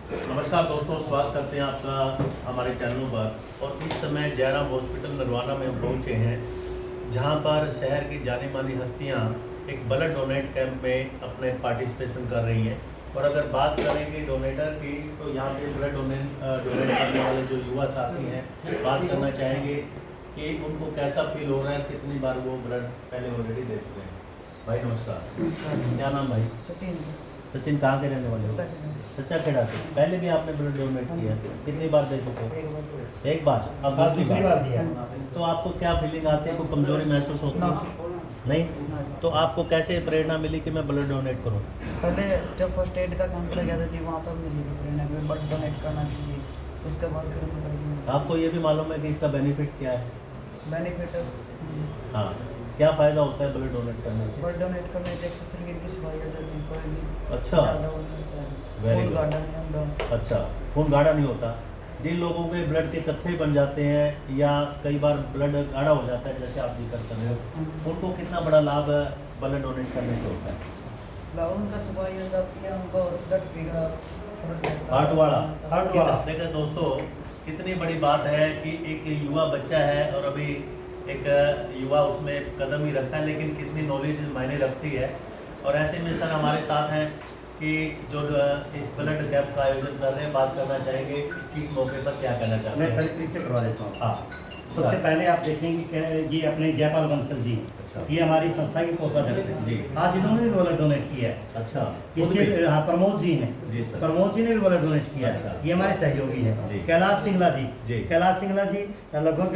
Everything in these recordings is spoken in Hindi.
नमस्कार दोस्तों, स्वागत करते हैं आपका हमारे चैनलों पर। और इस समय जयराम हॉस्पिटल नरवाना में हम पहुँचे हैं, जहां पर शहर की जानी मानी हस्तियां एक ब्लड डोनेट कैंप में अपने पार्टिसिपेशन कर रही हैं। और अगर बात करेंगे डोनेटर की, तो यहाँ पे ब्लड डोनेट करने वाले जो युवा साथी हैं, बात करना चाहेंगे कि उनको कैसा फील हो रहा है, कितनी बार वो ब्लड पहले ऑलरेडी दे चुके हैं। भाई नमस्कार, क्या नाम भाई? सचिन। सचिन, कहाँ के रहने वाले हो? सच्चा खेड़ा से। पहले भी आपने ब्लड डोनेट किया है, कितनी बार दे चुके हो? एक बार। अब दूसरी बार दिया। तो आपको क्या फीलिंग आती है? कोई कमजोरी महसूस होती है? नहीं। तो आपको कैसे प्रेरणा मिली कि मैं ब्लड डोनेट करूं? पहले जब फर्स्ट एड का कैंप लगा था जी, वहाँ पर मिली प्रेरणा कि ब्लड डोनेट करना चाहिए। उसके बाद फिर आपको ये भी मालूम है कि इसका बेनिफिट क्या है? बेनिफिट, हाँ, क्या फ़ायदा होता है ब्लड डोनेट करने से? ब्लड डोनेट करने से शरीर की सफाई हो जाती है, कोई भी अच्छा, ज़्यादा हो जाता है, Very खून good. गाढ़ा नहीं होता। अच्छा, खून गाढ़ा नहीं होता। जिन लोगों के ब्लड के कत्थे बन जाते हैं या कई बार ब्लड गाढ़ा हो जाता है, जैसे आप जिक्र कर रहे हो, उनको कितना बड़ा लाभ ब्लड डोनेट करने से होता है? उनका सफाई हो जाती है, उनको ब्लड पीगा हार्ट वाला। देखिए दोस्तों, कितनी बड़ी बात है कि एक युवा बच्चा है और अभी एक युवा उसमें कदम ही रखता है, लेकिन कितनी नॉलेज मायने रखती है। और ऐसे में सर हमारे साथ हैं कि जो इस ब्लड कैंप का आयोजन कर रहे हैं, बात करना चाहेंगे कि इस मौके पर क्या कहना चाहते मैं हैं? परिचय से करवा देता हूँ। हाँ, सबसे पहले आप देखेंगे कि ये अपने जयपाल बंसल जी, अच्छा। ये हमारी संस्था के कोषाध्यक्ष हैं जी। आज इन्होंने भी ब्लड डोनेट किया है। अच्छा, इसके हाँ, प्रमोद जी हैं। जी सर। प्रमोद जी ने भी ब्लड डोनेट किया अच्छा। है। ये हमारे सहयोगी जी। हैं। कैलाश सिंगला जी, जी। कैलाश सिंगला जी लगभग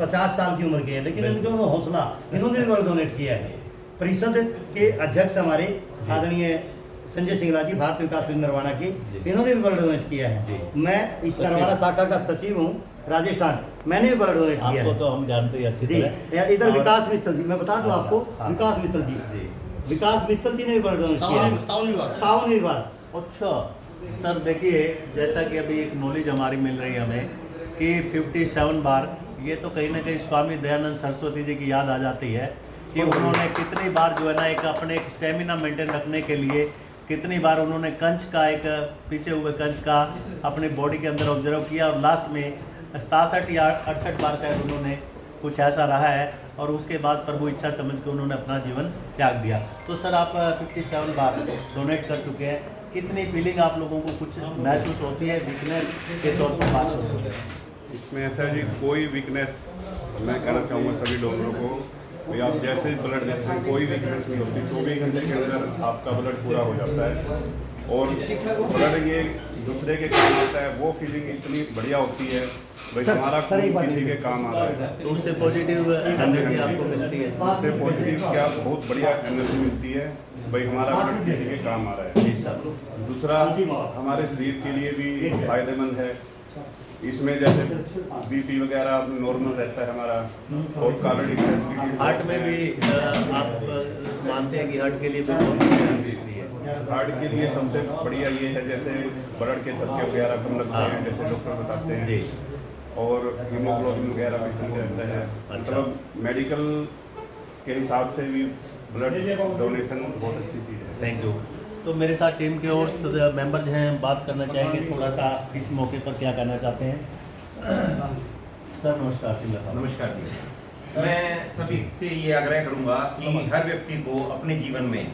50 साल की उम्र के हैं, लेकिन बिल्कुल। इनका हौसला, इन्होंने भी ब्लड डोनेट किया है। परिषद के अध्यक्ष हमारे आदरणीय संजय सिंगला जी, भारत विकास परिषद नरवाना के, इन्होंने भी ब्लड डोनेट किया जी। है। मैं इस नरवाना शाखा का सचिव हूँ राजस्थान, मैंने भी ब्लड डोनेट किया आपको है तो हम जानते हैं अच्छी जी। तरह। इधर और- विकास मित्तल जी, मैं बता दूं अच्छा, आपको, हाँ। विकास मित्तल जी, जी। विकास मित्तल जी ने भी ब्लड डोनेट किया है। 57वीं बार। अच्छा सर, देखिए जैसा कि अभी एक नॉलेज हमारी मिल रही है हमें कि 57 बार, ये तो कहीं ना कहीं स्वामी दयानंद सरस्वती जी की याद आ जाती है कि उन्होंने कितनी बार जो है ना एक अपने एक स्टेमिना मेंटेन रखने के लिए कितनी बार उन्होंने कंच का एक पीछे हुए कंच का अपनी बॉडी के अंदर ऑब्जर्व किया, और लास्ट में 67 या 68 बार शायद उन्होंने कुछ ऐसा रहा है, और उसके बाद प्रभु इच्छा समझ के उन्होंने अपना जीवन त्याग दिया। तो सर आप 57 बार डोनेट कर चुके हैं, कितनी फीलिंग आप लोगों को कुछ महसूस होती है? वीकनेस के तौर पर बात होती है इसमें ऐसा जी कोई वीकनेस, मैं कहना चाहूँगा सभी डोनरों को, भाई आप जैसे ब्लड देते हैं कोई वीकनेस नहीं होती। 24 घंटे के अंदर आपका ब्लड पूरा हो जाता है, और ब्लड ये दूसरे के काम आता है, वो फीलिंग इतनी बढ़िया होती है, भाई हमारा सर, एक खून बात किसी के काम आ रहा है। तो उससे पॉजिटिव एनर्जी आपको मिलती है। उससे पॉजिटिव क्या बहुत बढ़िया एनर्जी मिलती है, भाई हमारा ब्लड किसी के काम आ रहा है। जी सर। दूसरा, हमारे शरीर के लिए भी फायदेमंद है। इसमें जैसे बीपी वगैरह नॉर्मल रहता है हमारा, और कार्डियक फैसिलिटी। हार्ट में भी आप मानते हैं कि हार्ट के लिए भी बहुत बेनिफिट है? हार्ट के लिए सबसे बढ़िया ये है, जैसे ब्लड के धक्के वगैरह कम लगते हैं, जैसे डॉक्टर बताते हैं जी। और हीमोग्लोबिन वगैरह भी ठीक रहता है। मतलब मेडिकल के हिसाब से भी ब्लड डोनेशन बहुत अच्छी चीज़ है। Thank you. तो मेरे साथ टीम के और मेंबर्स हैं, हम बात करना चाहेंगे थोड़ा सा इस मौके पर क्या कहना चाहते हैं। सर नमस्कार। सिंगला साहब नमस्कार जी। मैं सभी से ये आग्रह करूंगा कि हर व्यक्ति को अपने जीवन में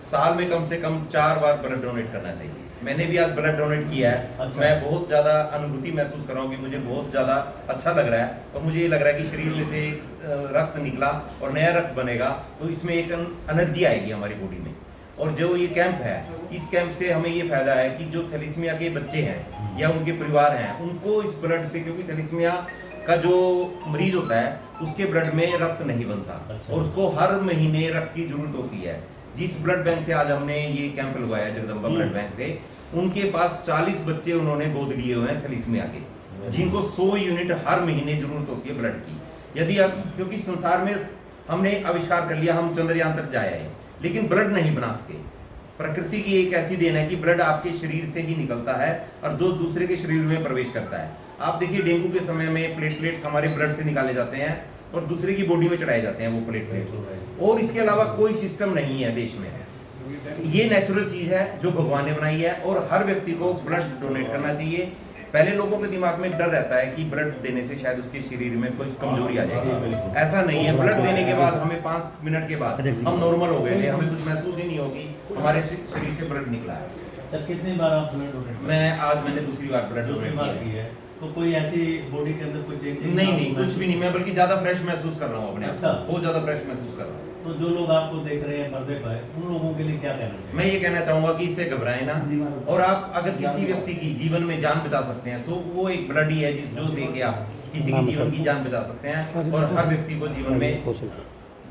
साल में कम से कम 4 बार ब्लड डोनेट करना चाहिए। मैंने भी आज ब्लड डोनेट किया है। अच्छा। मैं बहुत ज़्यादा अनुभूति महसूस कर रहा हूँ कि मुझे बहुत ज़्यादा अच्छा लग रहा है, और मुझे ये लग रहा है कि शरीर में से एक रक्त निकला और नया रक्त बनेगा, तो इसमें एक एनर्जी आएगी हमारी बॉडी में। और जो ये कैंप है, इस कैंप से हमें ये फायदा है कि जो थैलेसीमिया के बच्चे हैं या उनके परिवार हैं, उनको इस ब्लड से, क्योंकि थैलेसीमिया का जो मरीज होता है उसके ब्लड में रक्त नहीं बनता। अच्छा। और उसको हर महीने रक्त की जरूरत होती है। जिस ब्लड बैंक से आज हमने ये कैंप लगवाया, जगदम्बा ब्लड बैंक से, उनके पास 40 बच्चे उन्होंने गोद लिए हुए हैं थैलेसीमिया के, जिनको 100 यूनिट हर महीने जरूरत होती है ब्लड की। यदि आप, क्योंकि संसार में हमने आविष्कार कर लिया, हम चंद्रयान तक जाए हैं, लेकिन ब्लड नहीं बना सके। प्रकृति की एक ऐसी देन है कि ब्लड आपके शरीर से ही निकलता है और जो दूसरे के शरीर में प्रवेश करता है। आप देखिए डेंगू के समय में प्लेटलेट्स हमारे ब्लड से निकाले जाते हैं और दूसरे की बॉडी में चढ़ाए जाते हैं वो प्लेटलेट्स, और इसके अलावा कोई सिस्टम नहीं है देश में। ये नेचुरल चीज है जो भगवान ने बनाई है और हर व्यक्ति को ब्लड डोनेट करना चाहिए। पहले लोगों के दिमाग में एक डर रहता है कि ब्लड देने से शायद उसके शरीर में कोई कमजोरी आ जाएगी, ऐसा नहीं है। ब्लड देने के बाद हमें 5 मिनट के बाद हम नॉर्मल हो गए थे, हमें कुछ महसूस ही नहीं होगी, हमारे शरीर से ब्लड निकला है। सर कितनी बार आप ब्लड डोनेट मैंने दूसरी बार ब्लड डोनेट किया है। तो कोई ऐसी बॉडी के अंदर कोई चेंज नहीं कुछ भी नहीं, मैं बल्कि ज्यादा फ्रेश महसूस कर रहा हूँ अपने आप अच्छा। बहुत ज्यादा फ्रेश महसूस कर रहा हूँ। तो जो लोग आपको देख रहे हैं पर्दे पर, उन लोगों के लिए क्या कहना चाहिए? मैं ये कहना चाहूंगा कि इससे घबराएं ना, और आप अगर किसी व्यक्ति की जीवन में जान बचा सकते हैं तो वो एक ब्लड ही है जो दे के आप किसी की जीवन की जान बचा सकते हैं। और हर व्यक्ति को जीवन में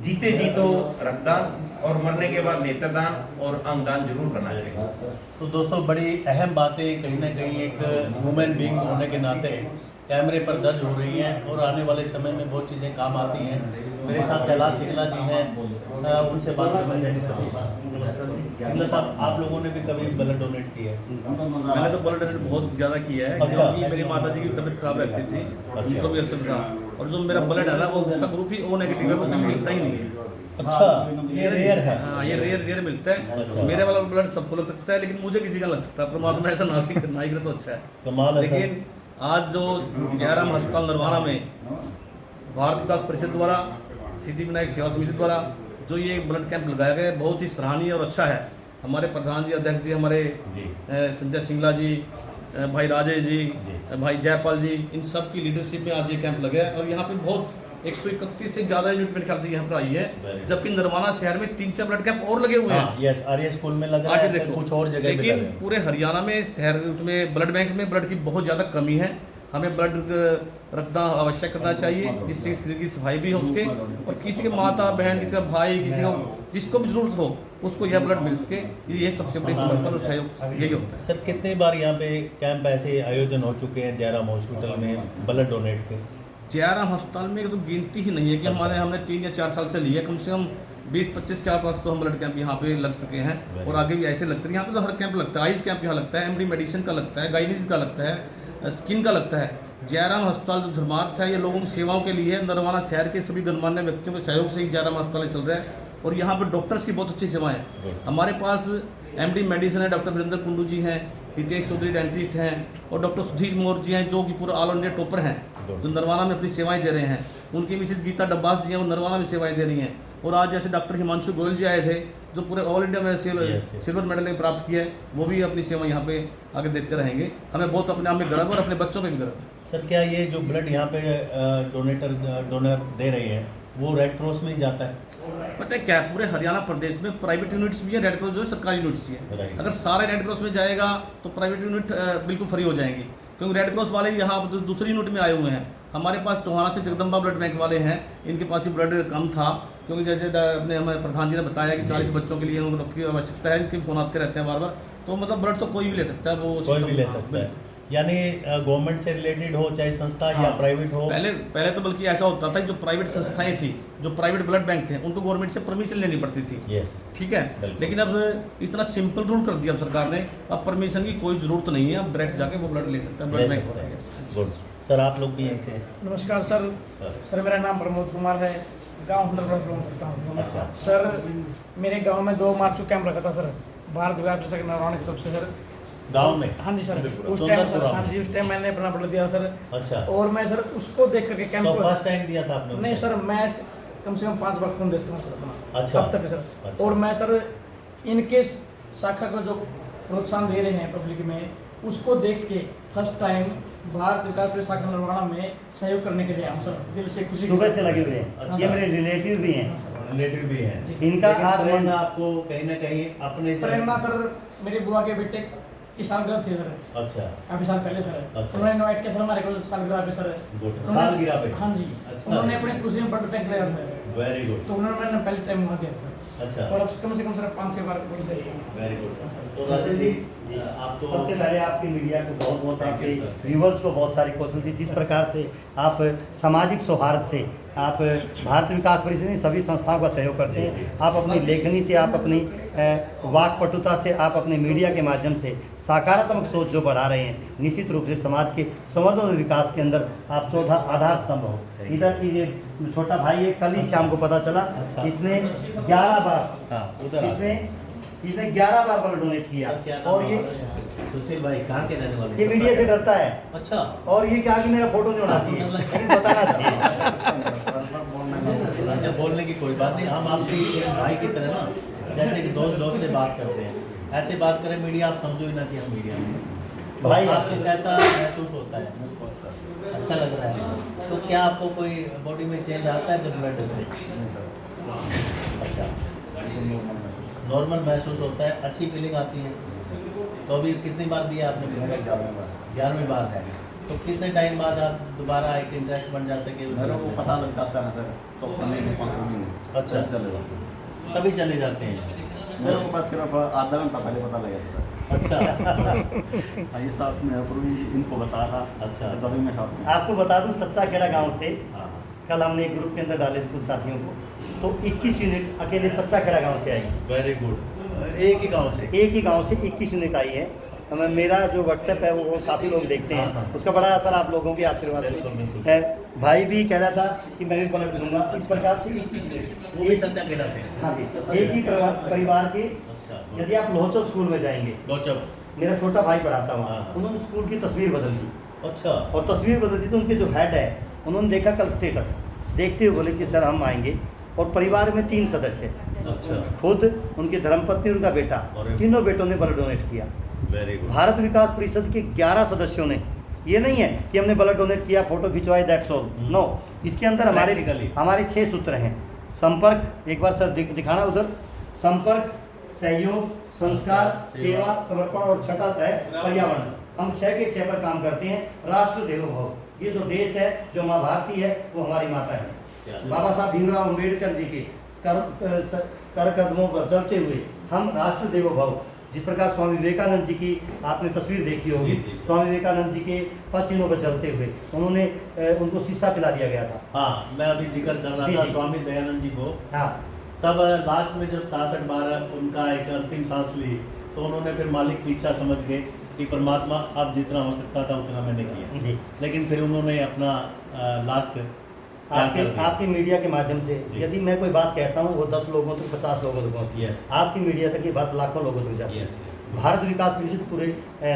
जीते जी तो रक्तदान और मरने के बाद नेत्रदान और अंगदान जरूर करना चाहिए। तो दोस्तों बड़ी अहम बातें कहीं ना कहीं एक ह्यूमन बीइंग होने के नाते कैमरे पर दर्ज हो रही हैं और आने वाले समय में बहुत चीज़ें काम आती हैं। मेरे साथ कैलाश सिंगला जी हैं, उनसे बात करना चाहेंगे। सिंगला साहब, आप लोगों ने भी कभी ब्लड डोनेट किया है? मैंने तो ब्लड डोनेट बहुत ज़्यादा किया है, अच्छा। क्योंकि मेरी माता जी की तबीयत खराब रहती थी, उनको भी अल्सर था, और जो मेरा ब्लड है ना वो उसका ग्रुप ही O नेगेटिव है, वो कहीं मिलता ही नहीं है। अच्छा, ये रेयर है। हाँ, ये रेयर मिलता है। अच्छा। मेरे वाला ब्लड सबको लग सकता है, लेकिन मुझे किसी का लग सकता है। परमात्मा ऐसा ना ही करे तो अच्छा है। कमाल है सर। लेकिन आज जो जयराम अस्पताल नरवाना में भारत विकास परिषद द्वारा, सिद्धिविनायक सेवा समिति द्वारा जो ये ब्लड कैंप लगाया गया है, बहुत ही सराहनीय और अच्छा है। हमारे प्रधान जी, अध्यक्ष जी, हमारे संजय सिंगला जी, भाई राजेश जी, भाई जयपाल जी, इन सब की लीडरशिप में आज ये कैंप लगा है। और यहाँ पे बहुत 131 से ज़्यादा यूनिट मेरे ख्याल से यहाँ पर आई है, जबकि नरवाना शहर में 3-4 ब्लड कैंप और लगे हुए हैं। यस, आर्य स्कूल में लगा आगे है, देखो कुछ और जगह भी लेकिन लगा है। पूरे हरियाणा में शहर उसमें ब्लड बैंक में ब्लड की बहुत ज़्यादा कमी है। हमें ब्लड रक्तदान अवश्य करना चाहिए, जिससे शरीर की सफाई भी हो सके, और किसी के माता बहन, किसी का भाई, किसी को जिसको भी जरूरत हो उसको यह ब्लड मिल सके। ये सबसे बड़ी समर्पण और सहयोग यही होता है। सर कितनी बार यहाँ पे कैंप ऐसे आयोजन हो चुके हैं जयराम हॉस्पिटल में ब्लड डोनेट के? जयराम अस्पताल में तो गिनती ही नहीं है कि हमने 3 या 4 साल से लिया, कम से कम 20-25 के आसपास तो हम ब्लड कैंप यहाँ पे लग चुके हैं, और आगे भी ऐसे लगते हैं। यहाँ पे तो हर कैंप लगता है, आइज कैंप यहाँ लगता है, एमडी मेडिसिन का लगता है, गाइनीज का लगता है, स्किन का लगता है। जयराम अस्पताल जो धर्मार्थ है, ये लोगों की सेवाओं के लिए है। नरवाना शहर के सभी गणमान्य व्यक्तियों के सहयोग से ही जयराम अस्पताल चल रहा है, और यहाँ पर डॉक्टर्स की बहुत अच्छी सेवाएं हैं। हमारे पास एमडी मेडिसिन है, डॉक्टर वीरेंद्र कुंडू जी हैं, हितेश चौधरी डेंटिस्ट हैं, और डॉक्टर सुधीर मोर जी हैं जो कि पूरा ऑल इंडिया टॉपर हैं, जो नरवाना में अपनी सेवाएं दे रहे हैं। उनकी मिसेज गीता डब्बास जी हैं, वो नरवाना में सेवाएं दे रही हैं। और आज जैसे डॉक्टर हिमांशु गोयल जी आए थे, जो पूरे ऑल इंडिया में सिल्वर मेडल प्राप्त किया है, वो भी अपनी सेवा यहाँ पे आगे देते रहेंगे। हमें बहुत अपने आप में गर्व और अपने बच्चों पे भी गर्व है। सर क्या ये जो ब्लड यहाँ पे डोनर दे रहे हैं वो रेड क्रॉस में ही जाता है? पता है क्या, पूरे हरियाणा प्रदेश में प्राइवेट यूनिट्स भी है, रेड क्रॉस जो है सरकारी यूनिट्स ही है। अगर सारे रेड क्रॉस में जाएगा तो प्राइवेट यूनिट बिल्कुल फ्री हो जाएंगी, क्योंकि रेड क्रॉस वाले यहाँ दूसरी यूनिट में आए हुए हैं। हमारे पास टोहाना से जगदम्बा ब्लड बैंक वाले हैं, इनके पास ही ब्लड कम था, क्योंकि जैसे अपने हमारे प्रधान जी ने बताया कि 40 बच्चों के लिए उनको रक्त की आवश्यकता है, इनके फोन आते रहते हैं बार बार। तो मतलब ब्लड तो कोई भी ले सकता है, वो कोई भी ले सकता है, यानी गवर्नमेंट से रिलेटेड हो चाहे संस्था या प्राइवेट हो। पहले तो बल्कि ऐसा होता था, जो प्राइवेट संस्थाएं थी, जो प्राइवेट ब्लड बैंक थे, उनको गवर्नमेंट से परमिशन लेनी पड़ती थी। यस, ठीक है, लेकिन अब इतना सिंपल रूल कर दिया अब सरकार ने, अब परमिशन की कोई जरूरत नहीं है, अब डायरेक्ट जाके वो ब्लड ले सकता है ब्लड बैंक वाला। गुड सर, आप लोग भी यहीं से? नमस्कार सर मेरा नाम प्रमोद कुमार है, गांव हूँ। अच्छा सर, मेरे गांव में 2 मार्च को कैंप रखा था सर, भारत विकास परिषद नरवाना की तरफ से सर। गांव में? हाँ जी सर, उस टाइम सर, हाँ जी, उस टाइम मैंने अपना ब्लड दिया सर। अच्छा, और मैं सर उसको देख करके कैंप तो फर्स्ट टाइम दिया था आपने? नहीं सर, मैं कम से कम 5 बार खून दे चुका हूं सर अपना। अच्छा, अब तक सर। अच्छा। और मैं सर इनके शाखा को जो प्रोत्साहन दे रहे हैं पब्लिक में, उसको देख के फर्स्ट टाइम भारत विकास परिषद शाखा नरवाना में सहयोग करने के लिए हम सर दिल से खुशी सुबह से लगे हुए हैं। अच्छा। ये मेरे रिलेटिव भी हैं, रिलेटिव भी हैं। इनका लेकिन आज प्रेरणा आपको कहीं ना कहीं अपने प्रेरणा सर मेरे बुआ के बेटे की सालगिरह थी सर, अच्छा, काफी साल पहले सर। अच्छा। उन्होंने इनवाइट किया सर हमारे को सालगिरह पे सर। गुड, उन्होंने- सालगिरह पे? हाँ जी, अच्छा। उन्होंने अपनी खुशी में ब्लड बैंक लिया था, वेरी गुड। तो उन्होंने मैंने पहले टाइम वहाँ दिया सर। अच्छा, और अब कम से कम सर 5-6 बार ब्लड दे चुका हूं। Very good. तो राजेश जी, आप तो सबसे पहले आपकी मीडिया को बहुत बहुत, आपके व्यूवर्स को बहुत सारे क्वेश्चन थी। जिस प्रकार से आप सामाजिक सौहार्द से आप भारत विकास परिषद की सभी संस्थाओं का सहयोग करते हैं, आप अपनी लेखनी से, आप अपनी वाकपटुता से, आप अपने मीडिया के माध्यम से सकारात्मक सोच जो बढ़ा रहे हैं, निश्चित रूप से समाज के संवर्धन और विकास के अंदर आप चौथा आधार स्तंभ हो। इधर ये छोटा भाई है, कल ही शाम को पता चला, इसने 11 बार, हाँ, उधर इसने इसने 11 बार ब्लड डोनेट किया। क्या नाम और है ये हमारा? सुशील भाई कहाँ के रहने वाले? ये मीडिया से डरता है अच्छा, और ये क्या कि मेरा फोटो नहीं होना चाहिए, लेकिन बताना चाहिए। अच्छा, बोलने की कोई बात नहीं, हम आपसे एक भाई की तरह ना जैसे कि दोस्त से बात करते हैं ऐसे बात करें। मीडिया आप समझो ही ना कि हम मीडिया में, तो भाई आपको कैसा महसूस होता है? अच्छा लग रहा है। तो क्या आपको कोई बॉडी में चेंज आता है जब ब्लड देते हैं? अच्छा, नॉर्मल महसूस होता है, अच्छी फीलिंग आती है। तो अभी कितनी बार दिया आपने? 11वीं बार है। तो कितने टाइम बाद आप दोबारा एक इंटरेस्ट बन जाते हैं कि मेरे को पता लग जाता है सर, 4 महीने 5 महीने अच्छा चले जाते हैं। तभी चले जाते हैं? मेरे को बस सिर्फ आधा घंटा पहले पता लगा था। अच्छा ये साथ में भी इनको बताया था। अच्छा। तभी मैं साथ में आपको बता दूं सच्चा खेड़ा गांव से हाँ, कल हमने एक ग्रुप के अंदर डाले थे कुछ साथियों को, तो 21 यूनिट अकेले सच्चा खेड़ा गांव से आई। Very good. एक ही गांव से? एक ही गांव से 21 यूनिट आई है। हमें मेरा जो व्हाट्सएप है वो काफ़ी लोग देखते हैं, हाँ। उसका बड़ा असर आप लोगों के आशीर्वाद बिल्कुल, बिल्कुल। से है। भाई भी कह रहा था कि मैं भी ब्लड दूंगा, इस प्रकार से 21 वो भी यूनिट सच्चा खेड़ा से? हाँ जी, एक ही परिवार के। अच्छा, यदि आप लोहचो स्कूल में जाएंगे, गौचब। मेरा छोटा भाई पढ़ाता वहाँ, हाँ। उन्होंने स्कूल की तस्वीर बदल दी। अच्छा, और तस्वीर बदल दी तो उनके जो हेड है उन्होंने देखा कल स्टेटस, देखते हुए बोले कि सर हम आएंगे। और परिवार में 3 सदस्य, अच्छा, खुद, उनकी धर्मपत्नी, उनका बेटा, अरे। तीनों बेटों ने ब्लड डोनेट किया। Very good. भारत विकास परिषद के 11 सदस्यों ने, ये नहीं है कि हमने ब्लड डोनेट किया, फोटो खिंचवाई, दैट्स ऑल, नो। इसके अंदर Practically। हमारे 6 सूत्र हैं। संपर्क, एक बार सर दिखाना उधर, संपर्क, सहयोग, संस्कार, सेवा, समर्पण और छठा है पर्यावरण। हम 6 के 6 पर काम करते हैं। राष्ट्र देवो भव, ये जो देश है, जो माँ भारती है, वो हमारी माता है। बाबा साहब भीमराव अम्बेडकर जी के कर कदमों पर चलते हुए हम राष्ट्र देवो भव, जिस प्रकार स्वामी विवेकानंद जी की आपने तस्वीर देखी होगी, जी, जी। स्वामी विवेकानंद जी के पद चिन्हों पर चलते हुए उन्होंने उनको शीशा पिला दिया गया था। हाँ, मैं अभी जिक्र कर रहा जी, था जी। स्वामी दयानंद जी को। हाँ, तब लास्ट में जब 67 बार उनका एक अंतिम सांस ली, तो उन्होंने फिर मालिक की इच्छा समझ के कि परमात्मा अब जितना हो सकता था उतना मैंने किया। जी। लेकिन फिर उन्होंने अपना लास्ट आपकी मीडिया के माध्यम से जी। यदि मैं कोई बात कहता हूँ वो 10 लोगों तक, 50 लोगों तक पहुँचती है, Yes। आपकी मीडिया तक ये बात लाखों लोगों तक जाती है। Yes yes. भारत विकास परिषद पूरे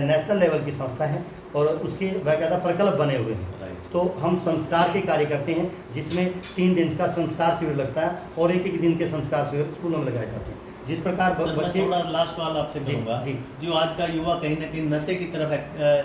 नेशनल लेवल की संस्था है और उसके बाकायदा प्रकल्प बने हुए हैं। राइट। तो हम संस्कार के कार्य करते हैं, जिसमें 3 दिन का संस्कार शिविर लगता है और एक दिन के संस्कार शिविर स्कूलों में लगाए जाते हैं। जिस प्रकार सर, मैं बच्चे, थोड़ा लास्ट सवाल आपसे जी, करूंगा। जी। जो आज का युवा कहीं ना कहीं नशे की तरफ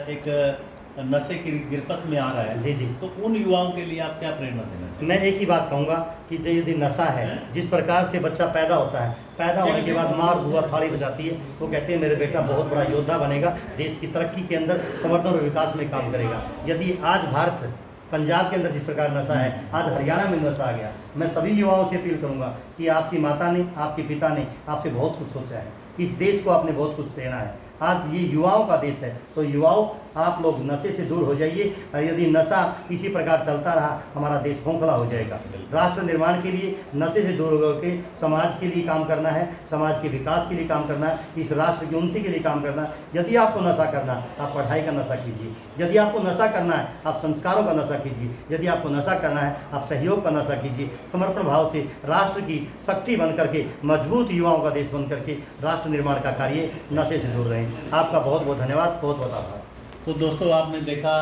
एक नशे की गिरफ्त में आ रहा है, जी, जी। तो उन युवाओं के लिए आप क्या प्रेरणा देना चाहेंगे? मैं एक ही बात कहूँगा कि जो यदि नशा है, जिस प्रकार से बच्चा पैदा होता है, पैदा होने के बाद माँ और बुआ थाली बजाती है, वो कहते हैं मेरे बेटा बहुत बड़ा योद्धा बनेगा, देश की तरक्की के अंदर समर्थन और विकास में काम करेगा। यदि आज भारत, पंजाब के अंदर जिस प्रकार नशा है, आज हरियाणा में नशा आ गया, मैं सभी युवाओं से अपील करूँगा कि आपकी माता ने, आपके पिता ने आपसे बहुत कुछ सोचा है, इस देश को आपने बहुत कुछ देना है। आज ये युवाओं का देश है, तो युवाओं आप लोग नशे से दूर हो जाइए। और यदि नशा इसी प्रकार चलता रहा, हमारा देश खोखला हो जाएगा। राष्ट्र निर्माण के लिए नशे से दूर होकर के समाज के लिए काम करना है, समाज के विकास के लिए काम करना है, इस राष्ट्र की उन्नति के लिए काम करना है। यदि आपको नशा करना है, आप पढ़ाई का नशा कीजिए। यदि आपको नशा करना है, आप संस्कारों का नशा कीजिए। यदि आपको नशा करना है, आप सहयोग का नशा कीजिए। समर्पण भाव से राष्ट्र की शक्ति बन करके, मजबूत युवाओं का देश बन करके राष्ट्र निर्माण का कार्य नशे से दूर रहें। आपका बहुत बहुत धन्यवाद, बहुत बहुत आभार। तो दोस्तों, आपने देखा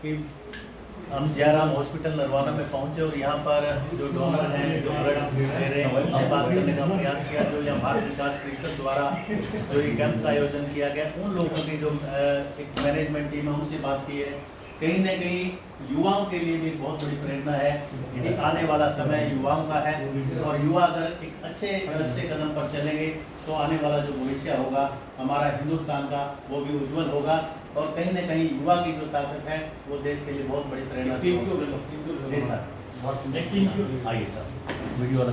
कि हम जयराम हॉस्पिटल नरवाना में पहुंचे और यहाँ पर जो डोनर हैं, जो ब्लड दे रहे हैं, हम बात करने का प्रयास किया। जो यहाँ भारत विकास परिषद द्वारा जो ये कैंप का आयोजन किया गया, उन लोगों की जो एक मैनेजमेंट टीम है, उनसे बात की है। कहीं ना कहीं युवाओं के लिए भी एक बहुत बड़ी प्रेरणा है कि आने वाला समय युवाओं का है, और युवा अगर एक अच्छे कदम पर चलेंगे तो आने वाला जो भविष्य होगा हमारा हिंदुस्तान का, वो भी उज्जवल होगा। और कहीं ना कहीं युवा की जो ताकत है वो देश के लिए बहुत बड़ी प्रेरणा। जी सर, आइए सर, वीडियो वाला